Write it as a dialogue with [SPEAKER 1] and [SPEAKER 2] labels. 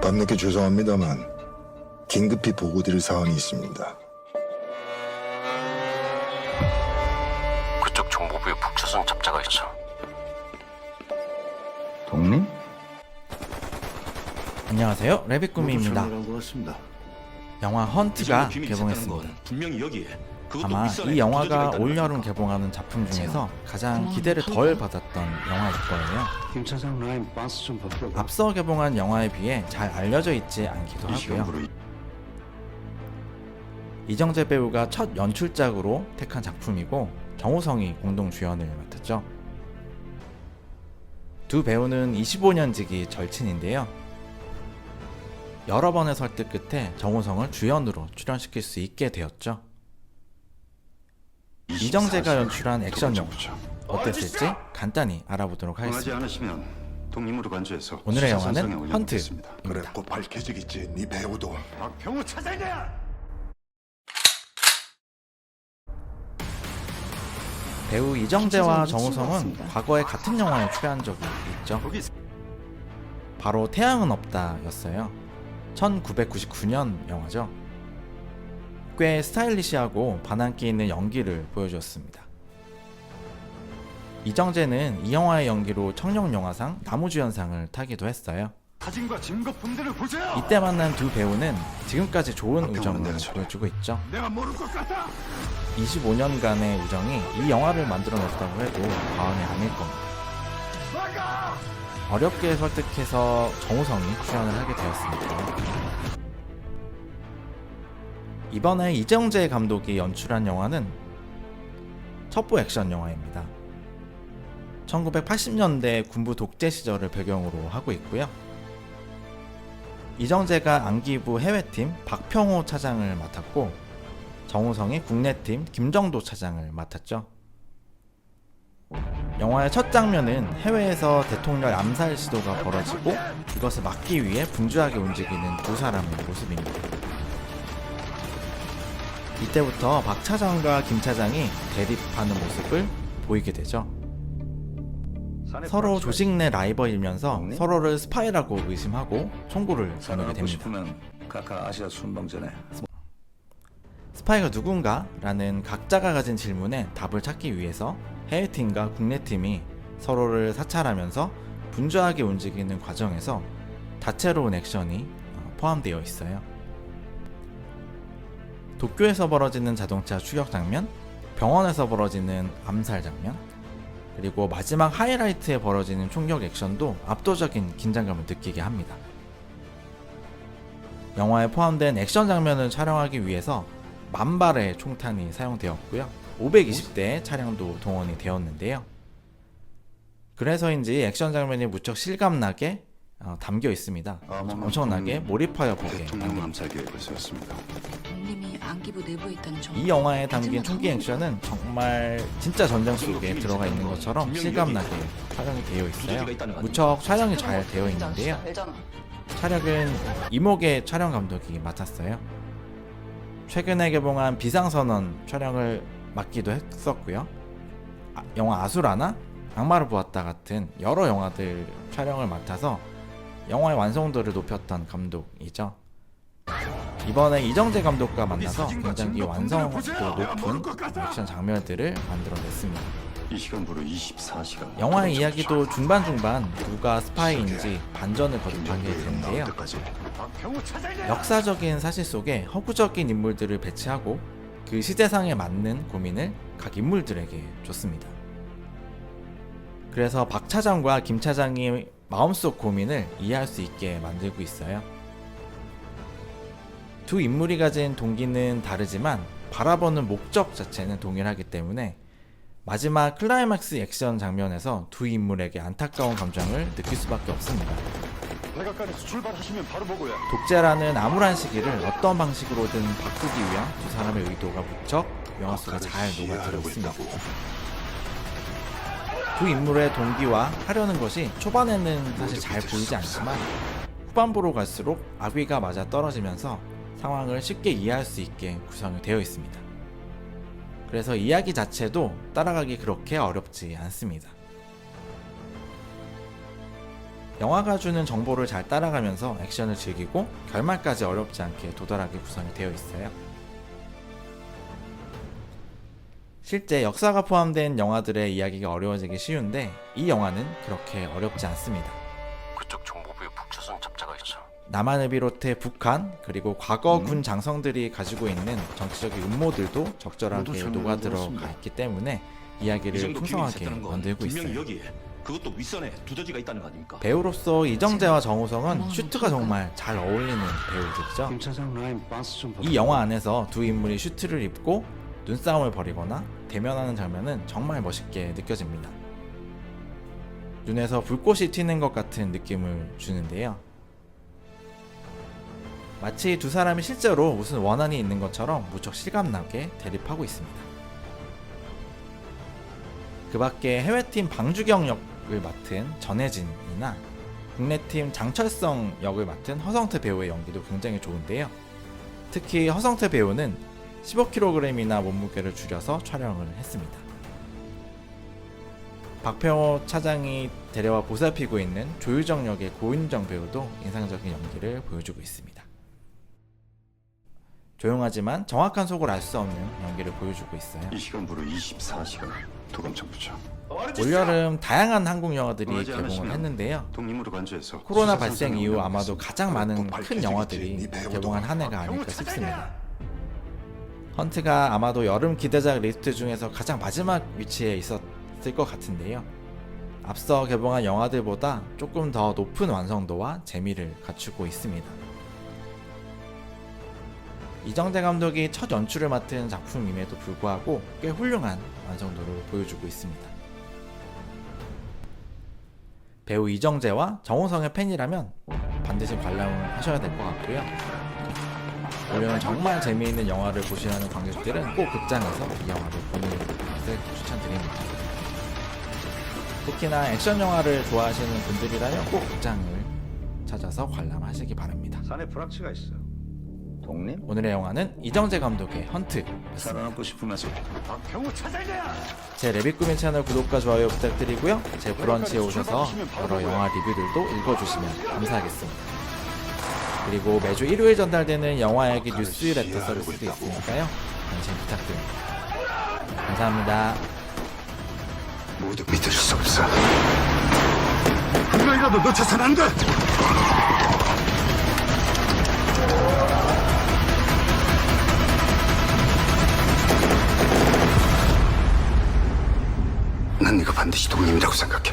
[SPEAKER 1] 밤늦게 죄송합니다만 긴급히 보고드릴 사항이 있습니다.
[SPEAKER 2] 그쪽 정보부에 북조선 잡자가 있어.
[SPEAKER 3] 독립?
[SPEAKER 4] 안녕하세요, 레빗꾸미입니다. 영화 헌트가
[SPEAKER 5] 건
[SPEAKER 4] 개봉했습니다.
[SPEAKER 5] 분명히 여기에. 그것도
[SPEAKER 4] 아마
[SPEAKER 5] 윗선에
[SPEAKER 4] 이 영화가
[SPEAKER 5] 두드러져 있다는
[SPEAKER 4] 올여름
[SPEAKER 5] 거니까.
[SPEAKER 4] 개봉하는 작품 중에서 가장 기대를 덜 받았던 영화일 거예요.
[SPEAKER 6] 김 차장 라인 반스 좀 바꿔.
[SPEAKER 4] 앞서 개봉한 영화에 비해 잘 알려져 있지 않기도
[SPEAKER 5] 이
[SPEAKER 4] 하고요.
[SPEAKER 5] 시간부로
[SPEAKER 4] 이정재 배우가 첫 연출작으로 택한 작품이고 정우성이 공동 주연을 맡았죠. 두 배우는 25년지기 절친인데요. 여러 번의 설득 끝에 정우성을 주연으로 출연시킬 수 있게 되었죠. 이정재가 연출한 액션 영화 어땠을지 간단히 알아보도록
[SPEAKER 6] 원하지
[SPEAKER 4] 하겠습니다.
[SPEAKER 6] 않으시면 독립으로 간주해서
[SPEAKER 4] 오늘의
[SPEAKER 6] 수사 선상에
[SPEAKER 4] 영화는
[SPEAKER 6] 올려놓겠습니다.
[SPEAKER 1] 그래 곧 밝혀지겠지. 네 배우도.
[SPEAKER 6] 병우 차장이야.
[SPEAKER 4] 배우 이정재와
[SPEAKER 7] 기존
[SPEAKER 4] 정우성은
[SPEAKER 7] 이슈가
[SPEAKER 4] 과거에 같은 영화에 출연한 적이 있죠. 바로 태양은 없다 였어요. 1999년 영화죠. 꽤 스타일리시하고 반항기 있는 연기를 보여주었습니다. 이정재는 이 영화의 연기로 청룡영화상 나무주연상을 타기도 했어요.
[SPEAKER 6] 사진과 증거 분들을 보세요.
[SPEAKER 4] 이때 만난 두 배우는 지금까지 좋은 우정을
[SPEAKER 1] 내가 잘해.
[SPEAKER 4] 보여주고 있죠.
[SPEAKER 6] 내가 모를 것 같아.
[SPEAKER 4] 25년간의 우정이 이 영화를 만들어냈다고 해도 과언이 아닐 겁니다. 어렵게 설득해서 정우성이 출연을 하게 되었습니다. 이번에 이정재 감독이 연출한 영화는 첩보 액션 영화입니다. 1980년대 군부 독재 시절을 배경으로 하고 있고요. 이정재가 안기부 해외팀 박평호 차장을 맡았고 정우성이 국내팀 김정도 차장을 맡았죠. 영화의 첫 장면은 해외에서 대통령 암살 시도가 벌어지고 이것을 막기 위해 분주하게 움직이는 두 사람의 모습입니다. 이때부터 박 차장과 김 차장이 대립하는 모습을 보이게 되죠. 서로 조직 내 라이벌이면서 서로를 스파이라고 의심하고 총구를 겨누게 됩니다.
[SPEAKER 3] 싶으면 각하 아시아 순방전에
[SPEAKER 4] 스파이가 누군가? 라는 각자가 가진 질문에 답을 찾기 위해서 해외팀과 국내팀이 서로를 사찰하면서 분주하게 움직이는 과정에서 다채로운 액션이 포함되어 있어요. 도쿄에서 벌어지는 자동차 추격 장면, 병원에서 벌어지는 암살 장면, 그리고 마지막 하이라이트에 벌어지는 총격 액션도 압도적인 긴장감을 느끼게 합니다. 영화에 포함된 액션 장면을 촬영하기 위해서 10,000발의 총탄이 사용되었고요. 520대의 차량도 동원이 되었는데요. 그래서인지 액션 장면이 무척 실감나게 담겨 있습니다. 엄청나게 몰입하여 보게
[SPEAKER 6] 대통령
[SPEAKER 4] 만듭니다.
[SPEAKER 6] 암살 계획을 세웠습니다.
[SPEAKER 7] 독립이 안기부 내부에 있다는 정보.
[SPEAKER 4] 이 영화에 담긴 총기 액션은 정말 진짜 전장 속에 들어가 있는 것처럼 실감나게 촬영이 되어 있어요. 무척 촬영이 잘 되어 있는데요. 촬영은 이목의 촬영 감독이 맡았어요. 최근에 개봉한 비상선언 촬영을 맡기도 했었고요. 영화 아수라나 악마를 보았다 같은 여러 영화들 촬영을 맡아서 영화의 완성도를 높였던 감독이죠. 이번에 이정재 감독과 만나서 굉장히 완성도 높은 액션 장면들을 만들어냈습니다.
[SPEAKER 6] 이 시간부로 24시간.
[SPEAKER 4] 영화의 이야기도 중반중반 누가 스파이인지 반전을 거듭하게 되는데요.
[SPEAKER 6] 병우 차장이야.
[SPEAKER 4] 역사적인 사실 속에 허구적인 인물들을 배치하고 그 시대상에 맞는 고민을 각 인물들에게 줬습니다. 그래서 박 차장과 김 차장이 마음속 고민을 이해할 수 있게 만들고 있어요. 두 인물이 가진 동기는 다르지만 바라보는 목적 자체는 동일하기 때문에 마지막 클라이막스 액션 장면에서 두 인물에게 안타까운 감정을 느낄 수밖에 없습니다.
[SPEAKER 6] 백악관에서 출발하시면 바로 보고요.
[SPEAKER 4] 독재라는 암울한 시기를 어떤 방식으로든 바꾸기 위한 두 사람의 의도가 무척 영화 속에 잘 녹아들어 있습니다. 두 인물의 동기와 하려는 것이 초반에는 사실 잘 보이지 않지만 후반부로 갈수록 악의가 맞아 떨어지면서 상황을 쉽게 이해할 수 있게 구성이 되어 있습니다. 그래서 이야기 자체도 따라가기 그렇게 어렵지 않습니다. 영화가 주는 정보를 잘 따라가면서 액션을 즐기고 결말까지 어렵지 않게 도달하게 구성이 되어 있어요. 실제 역사가 포함된 영화들의 이야기가 어려워지기 쉬운데 이 영화는 그렇게 어렵지 않습니다.
[SPEAKER 2] 그쪽 정보부에 북조선 잡자가 있어.
[SPEAKER 4] 남한을 비롯해 북한 그리고 과거 군 장성들이 가지고 있는 정치적인 음모들도 적절하게 녹아들어가 있기 때문에 이야기를 풍성하게 만들고 있어요.
[SPEAKER 5] 여기에 그것도 윗선에 두더지가 있다는 거 아닙니까?
[SPEAKER 4] 배우로서 이정재와 정우성은 슈트가 정말 잘 어울리는 배우들이죠.
[SPEAKER 6] 김 차장 라인 반스 좀
[SPEAKER 4] 이 영화 안에서 두 인물이 슈트를 입고 눈싸움을 벌이거나 대면하는 장면은 정말 멋있게 느껴집니다. 눈에서 불꽃이 튀는 것 같은 느낌을 주는데요. 마치 두 사람이 실제로 무슨 원한이 있는 것처럼 무척 실감나게 대립하고 있습니다. 그 밖에 해외팀 방주경 역을 맡은 전혜진이나 국내팀 장철성 역을 맡은 허성태 배우의 연기도 굉장히 좋은데요. 특히 허성태 배우는 15kg이나 몸무게를 줄여서 촬영을 했습니다. 박평호 차장이 데려와 보살피고 있는 조유정 역의 고윤정 배우도 인상적인 연기를 보여주고 있습니다. 조용하지만 정확한 속을 알 수 없는 연기를 보여주고 있어요.
[SPEAKER 6] 이 시간부로 24시간 도감청 부장.
[SPEAKER 4] 올여름 다양한 한국 영화들이
[SPEAKER 6] 원하지
[SPEAKER 4] 개봉을
[SPEAKER 6] 않으시면
[SPEAKER 4] 했는데요.
[SPEAKER 6] 독립으로 간주해서
[SPEAKER 4] 코로나
[SPEAKER 6] 수사
[SPEAKER 4] 발생
[SPEAKER 6] 상황을
[SPEAKER 4] 이후
[SPEAKER 6] 올려보겠습니다.
[SPEAKER 4] 아마도 가장 많은
[SPEAKER 1] 꼭
[SPEAKER 4] 큰
[SPEAKER 1] 밝혀지겠지.
[SPEAKER 4] 영화들이
[SPEAKER 1] 네 배우도
[SPEAKER 4] 개봉한 한 해가
[SPEAKER 1] 박병호
[SPEAKER 4] 아닐까
[SPEAKER 1] 차장이야.
[SPEAKER 4] 싶습니다. 헌트가 아마도 여름 기대작 리스트 중에서 가장 마지막 위치에 있었을 것 같은데요. 앞서 개봉한 영화들보다 조금 더 높은 완성도와 재미를 갖추고 있습니다. 이정재 감독이 첫 연출을 맡은 작품임에도 불구하고 꽤 훌륭한 완성도를 보여주고 있습니다. 배우 이정재와 정우성의 팬이라면 반드시 관람을 하셔야 될 것 같고요. 올해는 정말 재미있는 영화를 보시려는 관객들은 꼭 극장에서 이 영화를 보는 것을 추천드립니다. 특히나 액션 영화를 좋아하시는 분들이라면 꼭 극장을 찾아서 관람하시기 바랍니다.
[SPEAKER 3] 산에 불확치가 있어. 독립?
[SPEAKER 4] 오늘의 영화는 이정재 감독의 헌트.
[SPEAKER 3] 살아남고 싶으면서
[SPEAKER 6] 박형우 차장이야.
[SPEAKER 4] 제 레빗꾸민 채널 구독과 좋아요 부탁드리고요. 제 브런치에 오셔서 여러 영화 리뷰들도 읽어주시면 감사하겠습니다. 그리고 매주 일요일 전달되는 영화 얘기 뉴스레터 서비스도 있으니까요. 관심 부탁드립니다. 감사합니다.
[SPEAKER 1] 모두 믿을 수 없어. 한 명이라도 놓쳐선 안 돼. 난 네가 반드시 독립이라고 생각해.